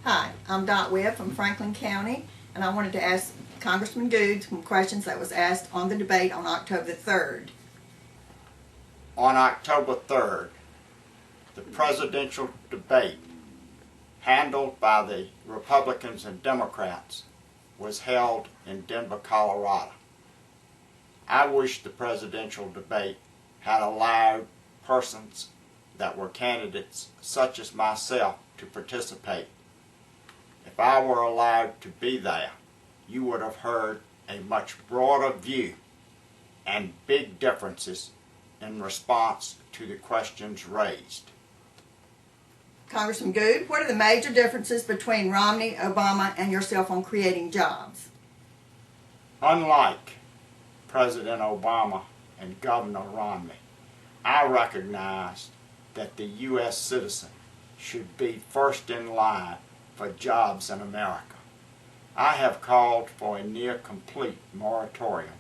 Hi, I'm Dot Webb from Franklin County, and I wanted to ask Congressman Goode some questions that was asked on the debate on October 3rd. On October 3rd, the presidential debate handled by the Republicans and Democrats was held in Denver, Colorado. I wish the presidential debate had allowed persons that were candidates such as myself to participate. If I were allowed to be there, you would have heard a much broader view and big differences in response to the questions raised. Congressman Goode, what are the major differences between Romney, Obama, and yourself on creating jobs? Unlike President Obama and Governor Romney, I recognize that the U.S. citizen should be first in line for jobs in America. I have called for a near-complete moratorium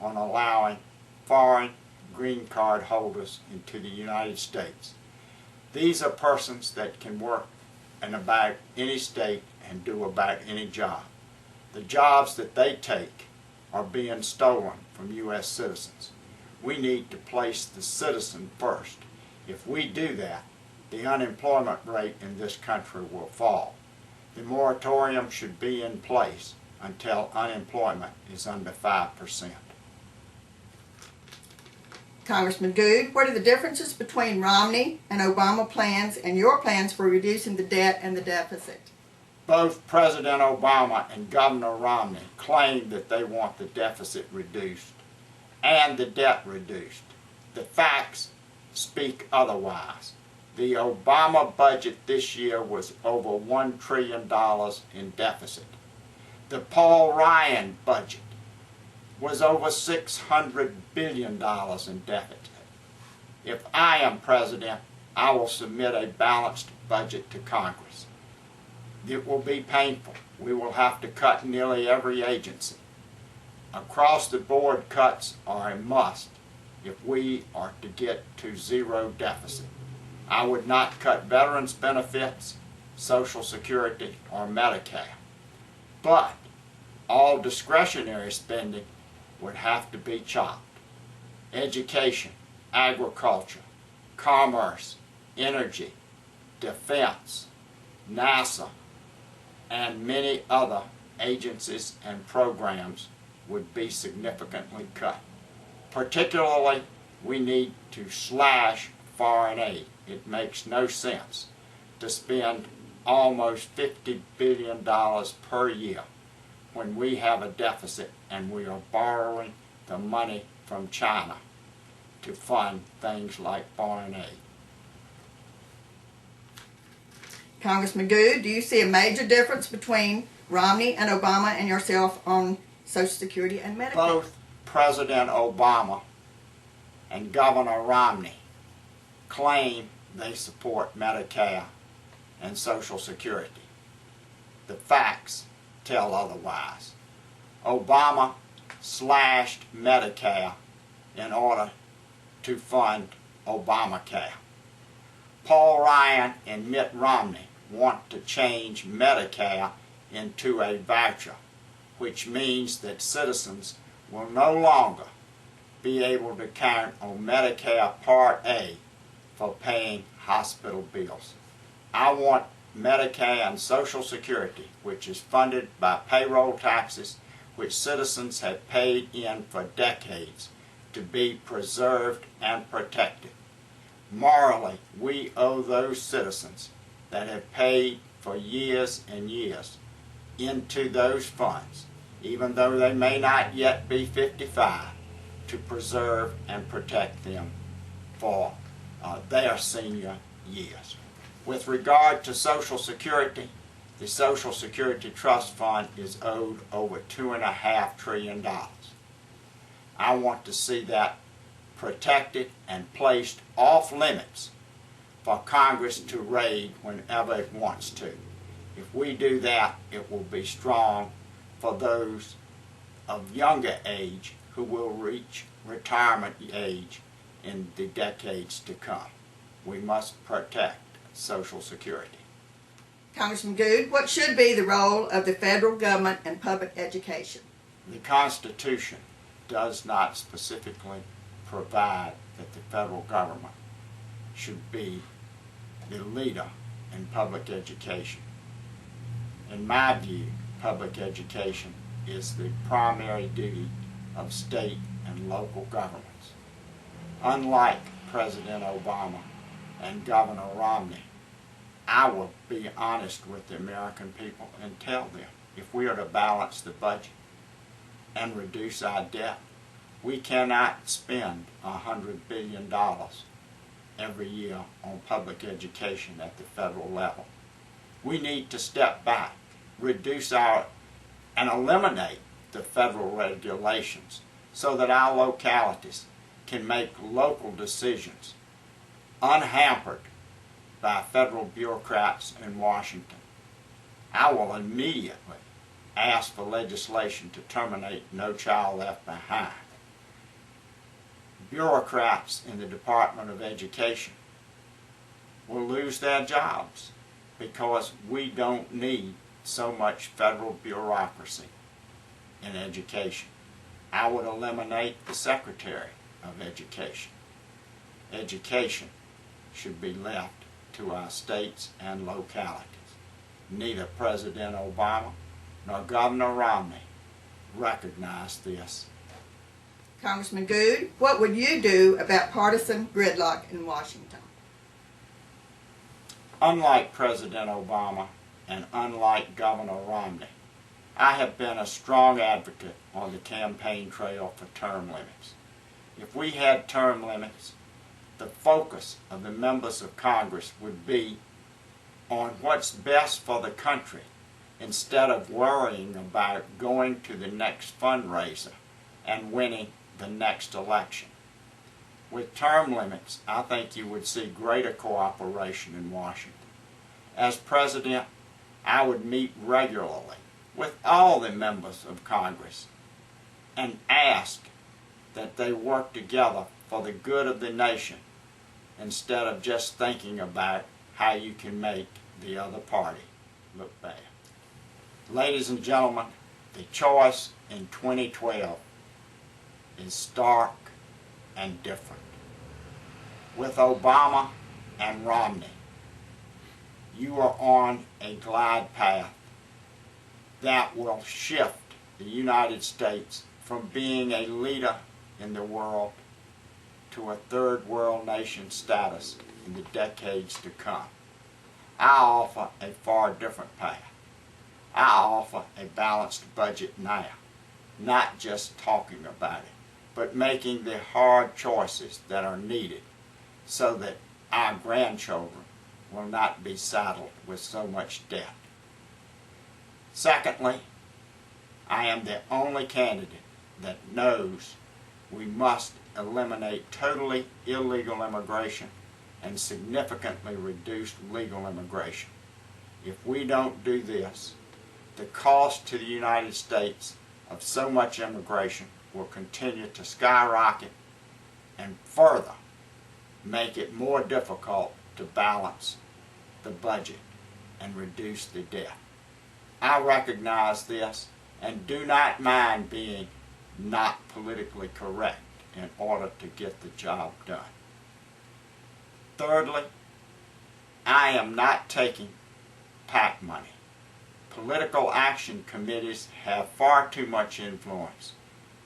on allowing foreign green card holders into the United States. These are persons that can work in about any state and do about any job. The jobs that they take are being stolen from U.S. citizens. We need to place the citizen first. If we do that, the unemployment rate in this country will fall. The moratorium should be in place until unemployment is under 5%. Congressman Goode, what are the differences between Romney and Obama plans and your plans for reducing the debt and the deficit? Both President Obama and Governor Romney claim that they want the deficit reduced and the debt reduced. The facts speak otherwise. The Obama budget this year was over $1 trillion in deficit. The Paul Ryan budget was over $600 billion in deficit. If I am president, I will submit a balanced budget to Congress. It will be painful. We will have to cut nearly every agency. Across-the-board cuts are a must if we are to get to zero deficit. I would not cut veterans' benefits, Social Security, or Medicare. But all discretionary spending would have to be chopped. Education, agriculture, commerce, energy, defense, NASA, and many other agencies and programs would be significantly cut. Particularly, we need to slash foreign aid. It makes no sense to spend almost $50 billion per year when we have a deficit and we are borrowing the money from China to fund things like foreign aid. Congressman Goode, do you see a major difference between Romney and Obama and yourself on Social Security and Medicare? Both President Obama and Governor Romney claim they support Medicare and Social Security. The facts tell otherwise. Obama slashed Medicare in order to fund Obamacare. Paul Ryan and Mitt Romney want to change Medicare into a voucher, which means that citizens will no longer be able to count on Medicare Part A for paying hospital bills. I want Medicare and Social Security, which is funded by payroll taxes, which citizens have paid in for decades, to be preserved and protected. Morally, we owe those citizens that have paid for years and years into those funds, even though they may not yet be 55, to preserve and protect them for their senior years. With regard to Social Security, the Social Security Trust Fund is owed over $2.5 trillion. I want to see that protected and placed off limits for Congress to raid whenever it wants to. If we do that, it will be strong for those of younger age who will reach retirement age in the decades to come. We must protect Social Security. Congressman Goode, what should be the role of the federal government in public education? The Constitution does not specifically provide that the federal government should be the leader in public education. In my view, public education is the primary duty of state and local governments. Unlike President Obama and Governor Romney, I will be honest with the American people and tell them if we are to balance the budget and reduce our debt, we cannot spend $100 billion every year on public education at the federal level. We need to step back, reduce and eliminate the federal regulations so that our localities can make local decisions unhampered by federal bureaucrats in Washington. I will immediately ask for legislation to terminate No Child Left Behind. Bureaucrats in the Department of Education will lose their jobs because we don't need so much federal bureaucracy in education. I would eliminate the Secretary of Education. Education should be left to our states and localities. Neither President Obama nor Governor Romney recognized this. Congressman Goode, what would you do about partisan gridlock in Washington? Unlike President Obama and unlike Governor Romney, I have been a strong advocate on the campaign trail for term limits. If we had term limits, the focus of the members of Congress would be on what's best for the country instead of worrying about going to the next fundraiser and winning the next election. With term limits, I think you would see greater cooperation in Washington. As president, I would meet regularly with all the members of Congress and ask that they work together for the good of the nation instead of just thinking about how you can make the other party look bad. Ladies and gentlemen, the choice in 2012 is stark and different. With Obama and Romney, you are on a glide path that will shift the United States from being a leader in the world to a third world nation status in the decades to come. I offer a far different path. I offer a balanced budget now, not just talking about it, but making the hard choices that are needed so that our grandchildren will not be saddled with so much debt. Secondly, I am the only candidate that knows we must eliminate totally illegal immigration and significantly reduce legal immigration. If we don't do this, the cost to the United States of so much immigration will continue to skyrocket and further make it more difficult to balance the budget and reduce the debt. I recognize this and do not mind being not politically correct in order to get the job done. Thirdly, I am not taking PAC money. Political action committees have far too much influence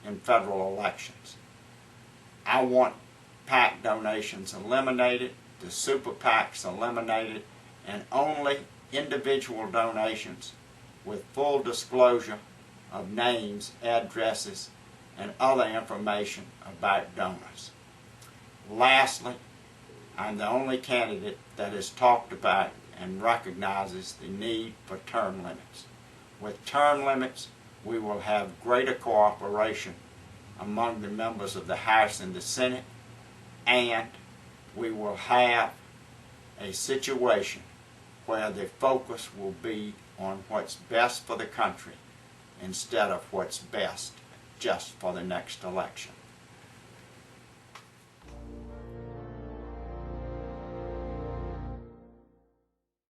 in federal elections. I want PAC donations eliminated, the super PACs eliminated, and only individual donations with full disclosure of names, addresses, and other information about donors. Lastly, I'm the only candidate that has talked about and recognizes the need for term limits. With term limits, we will have greater cooperation among the members of the House and the Senate, and we will have a situation where the focus will be on what's best for the country instead of what's best just for the next election.